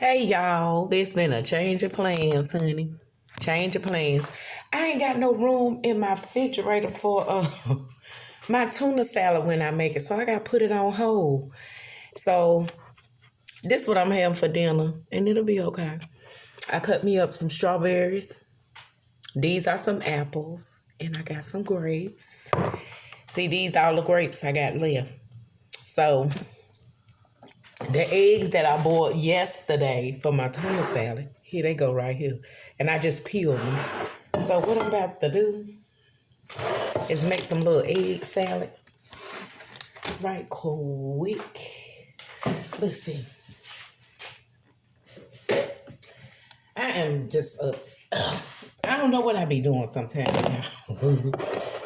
Hey y'all, it's been a change of plans, honey. Change of plans. I ain't got no room in my refrigerator for my tuna salad when I make it, so I gotta put it on hold. So this what I'm having for dinner, and it'll be okay. I cut me up some strawberries. These are some apples, and I got some grapes. See, these all the grapes I got left. So the eggs that I bought yesterday for my tuna salad, here they go right here. And I just peeled them. So what I'm about to do is make some little egg salad right quick. Let's see. I am just I don't know what I be doing sometimes.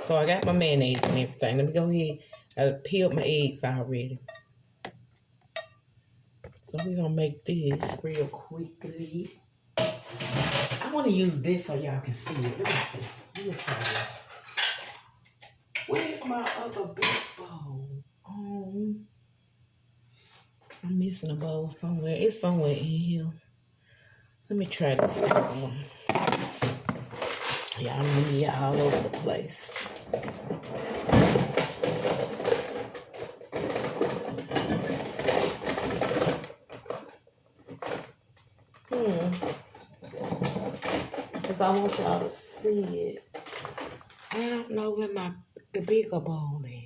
So I got my mayonnaise and everything. Let me go ahead. I peeled my eggs already. So we're gonna make this real quickly. I want to use this so y'all can see it. Let me see. Let me try it. Where's my other big bowl? I'm missing a bowl somewhere. It's somewhere in here. Let me try this one. Y'all know me all over the place. Because I want y'all to see it. I don't know where the bigger bowl is.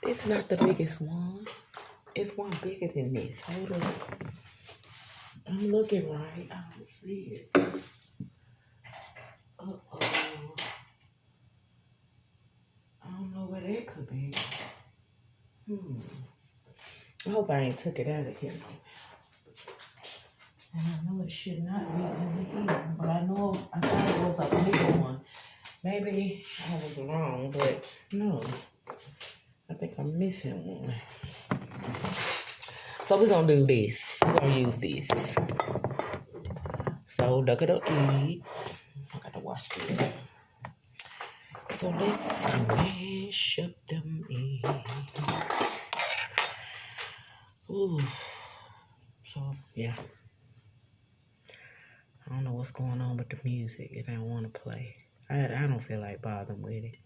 This is not the biggest one. It's one bigger than this. Hold on. I'm looking right. I don't see it. Uh-oh. I don't know where that could be. I hope I ain't took it out of here. And I know it should not be in here, but I thought it was a bigger one. Maybe I was wrong, but no. I think I'm missing one. So we're going to do this. We're going to use this. So look at the eggs. I got to wash this. So let's smash up them eggs. Ooh. So, yeah. I don't know what's going on with the music. It don't want to play. I don't feel like bothering with it.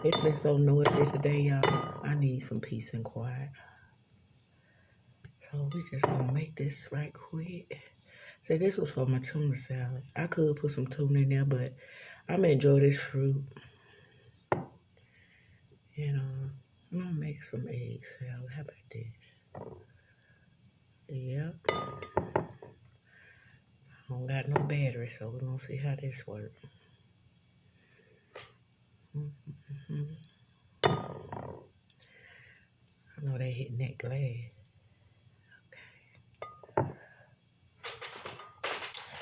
It's been so noisy today, y'all. I need some peace and quiet. So we just gonna make this right quick. See, this was for my tuna salad. I could put some tuna in there, but I'm gonna enjoy this fruit. And I'm gonna make some egg salad. How about that? Yep. I don't got no battery, so we're gonna see how this works. I know they hitting that glass. Okay.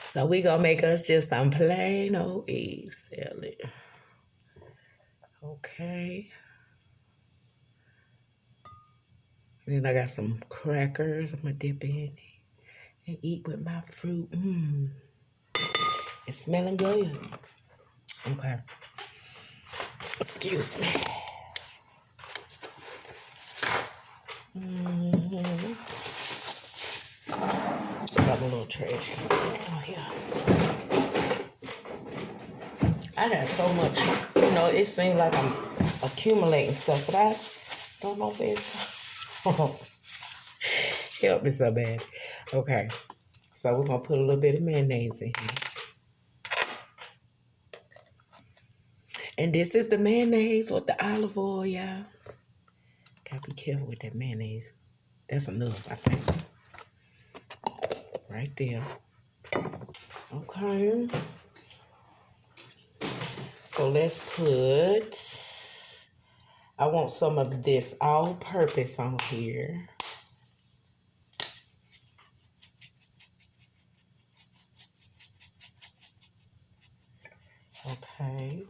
So we gonna make us just some plain old egg salad. Okay. And then I got some crackers I'm gonna dip in and eat with my fruit. It's smelling good. Okay. Excuse me. Got my little trash can down here. I got so much, it seems like I'm accumulating stuff, but I don't know if it's help me so bad. Okay. So we're gonna put a little bit of mayonnaise in here. And this is the mayonnaise with the olive oil, y'all. Gotta be careful with that mayonnaise. That's enough, I think. Right there. Okay. So let's put, I want some of this all-purpose on here. Okay.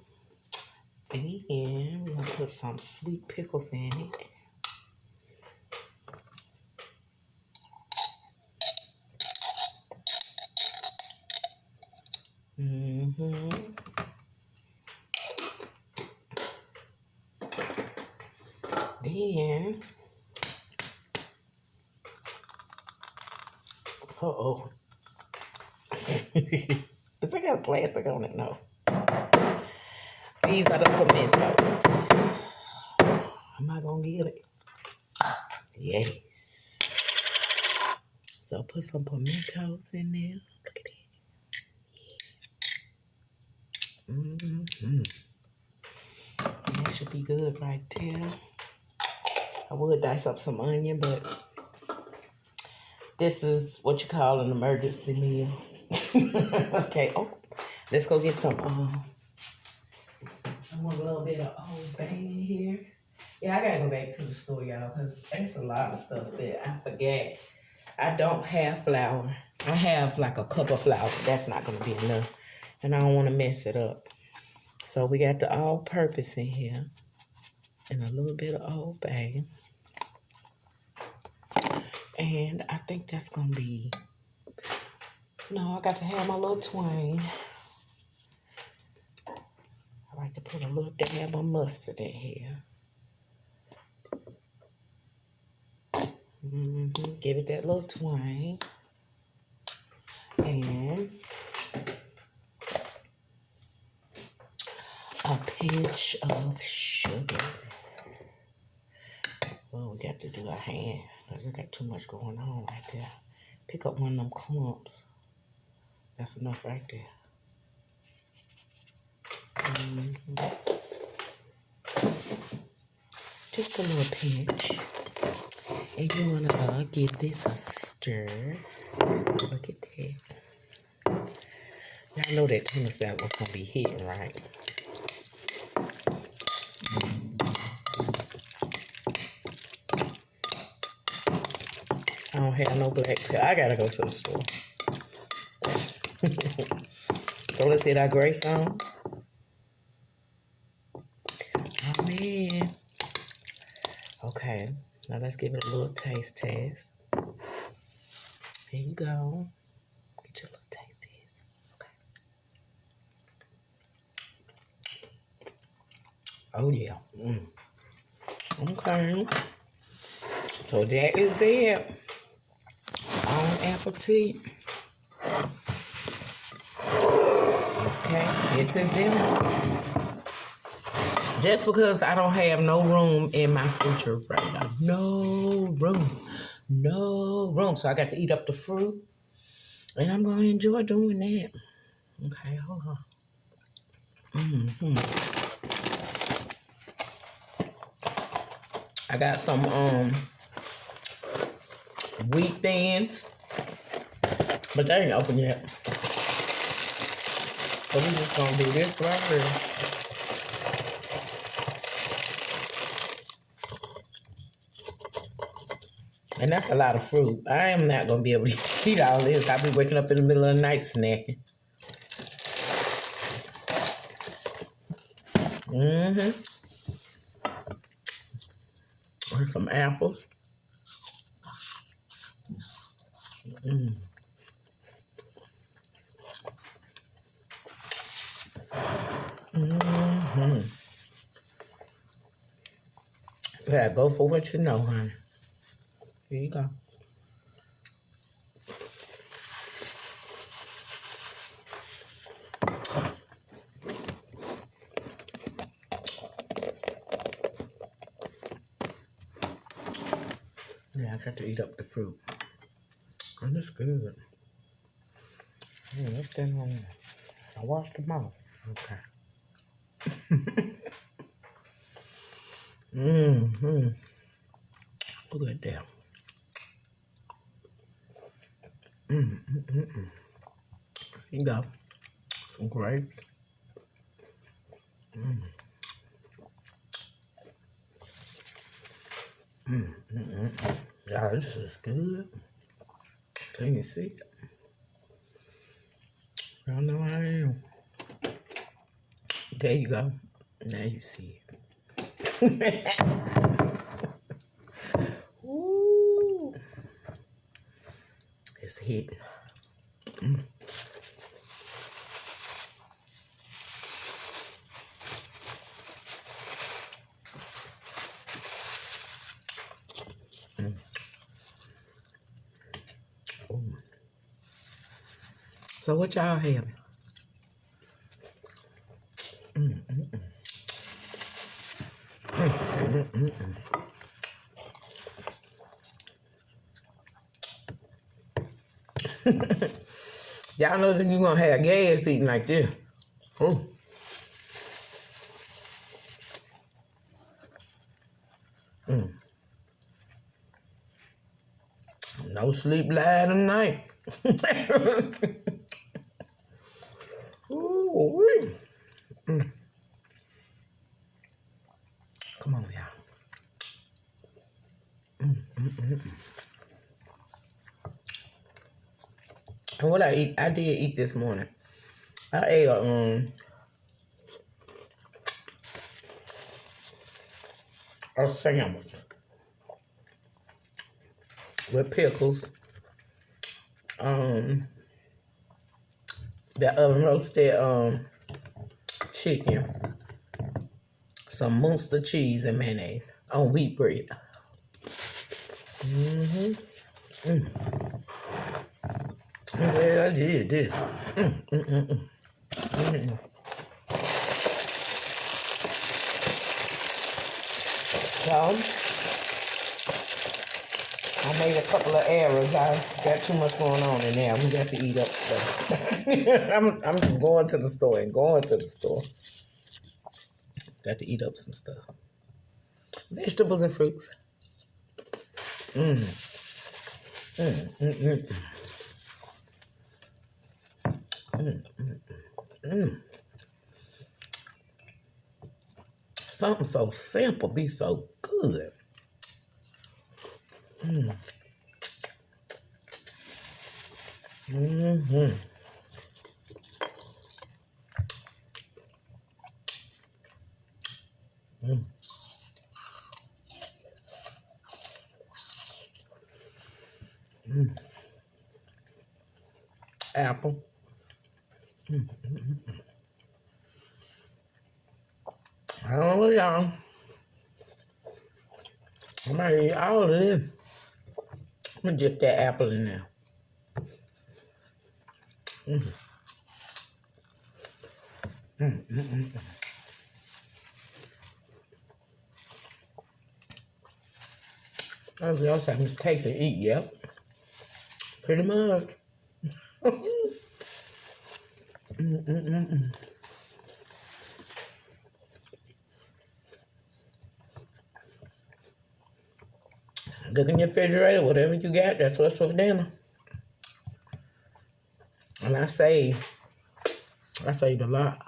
Then we're gonna put some sweet pickles in it. Then Uh-oh. Is it got plastic on it? No. These are the pimentos. Am I gonna get it? Yes. So put some pimentos in there. Look at that. Mm-hmm. That should be good right there. I would dice up some onion, but this is what you call an emergency meal. Okay. Oh, let's go get some. I want a little bit of Old Bay in here. Yeah, I gotta go back to the store, y'all, because there's a lot of stuff that I forgot. I don't have flour. I have like a cup of flour. That's not gonna be enough, and I don't want to mess it up. So we got the all-purpose in here, and a little bit of Old Bay. And I think that's gonna be. No, I got to have my little twang. I like to put a little dab of mustard in here. Give it that little twang. And a pinch of sugar. Well, we got to do our hand because we got too much going on right there. Pick up one of them clumps. That's enough right there. Just a little pinch. And you want to give this a stir. Look at that. Y'all know that tuna salad was going to be hitting, right? I don't have no black pepper. I got to go to the store. So let's get our grace on. Oh, man. Okay. Now let's give it a little taste test. Here you go. Get your little taste test. Okay. Oh, yeah. Okay. So that is it. Bon appetit. Okay. This is them. Just because I don't have no room in my refrigerator. No room. So I got to eat up the fruit. And I'm going to enjoy doing that. Okay, hold on. I got some wheat thins. But they ain't open yet. So we just going to do this right here. And that's a lot of fruit. I am not going to be able to eat all this. I'll be waking up in the middle of the night snacking. And some apples. Yeah, go for what you know, honey. Here you go. Yeah, I got to eat up the fruit. And it's good. What's that on? I washed them off. Okay. Look at that. Here you go. Some grapes. Yeah, this is good. Can you see? Y'all know how I am. There you go. Now you see it. Ooh. It's hitting. So what y'all having? Y'all know that you gonna have gas eating like this. Ooh. No sleep last night. Ooh. Come on, y'all. And what I did eat this morning. I ate a sandwich with pickles, the oven roasted chicken, some Munster cheese and mayonnaise on wheat bread. Yeah, I did this. So, I made a couple of errors. I got too much going on in there. We got to eat up stuff. I'm just going to the store and going to the store. Got to eat up some stuff. Vegetables and fruits. Something so simple be so good. Apple. I don't know, y'all. I might eat all of this. I'm gonna dip that apple in there. Everything else I can take to eat, yep. Pretty much. Look in your refrigerator, whatever you got, that's what's for dinner. And I saved a lot.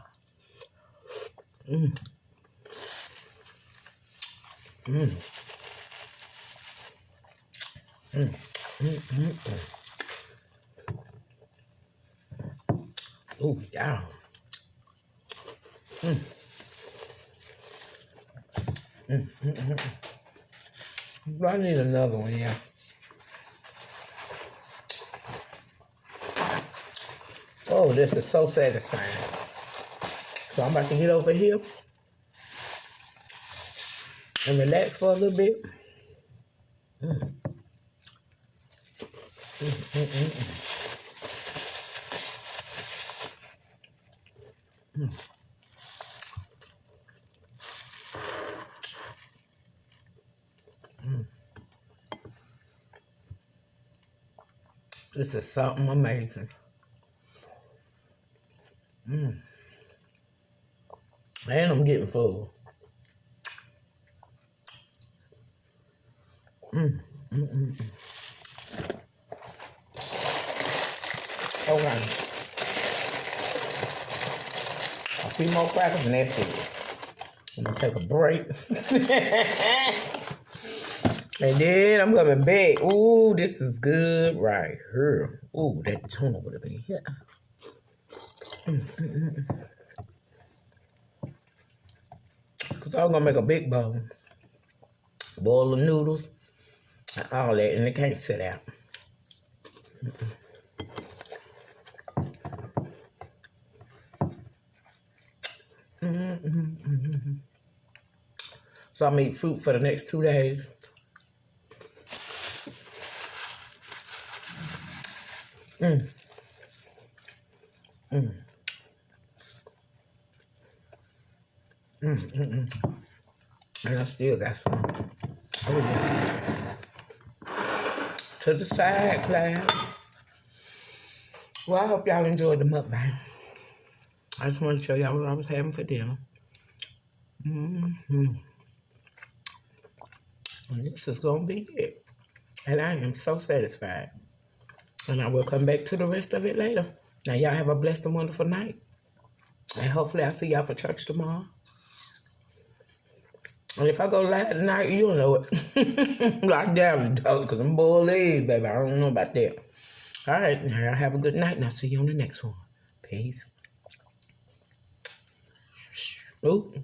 Oh, yeah. I need another one, yeah. Oh, this is so satisfying. So I'm about to get over here and relax for a little bit. This is something amazing. And I'm getting full. Okay. A few more crackers and that's it. I'm gonna take a break. And then I'm coming back. Ooh, this is good right here. Ooh, that tuna would have been here. Cause I'm gonna make a big bowl. Boil of noodles and all that, and it can't sit out. So I'm eating fruit for the next 2 days. And I still got some. To the side, class. Well, I hope y'all enjoyed the mukbang. I just want to show y'all what I was having for dinner. And this is going to be it. And I am so satisfied. And I will come back to the rest of it later. Now, y'all have a blessed and wonderful night. And hopefully I'll see y'all for church tomorrow. And if I go live tonight, you'll know it. Lock down the door, because I'm boiled eggs, baby. I don't know about that. All right, now y'all have a good night, and I'll see you on the next one. Peace. Ooh.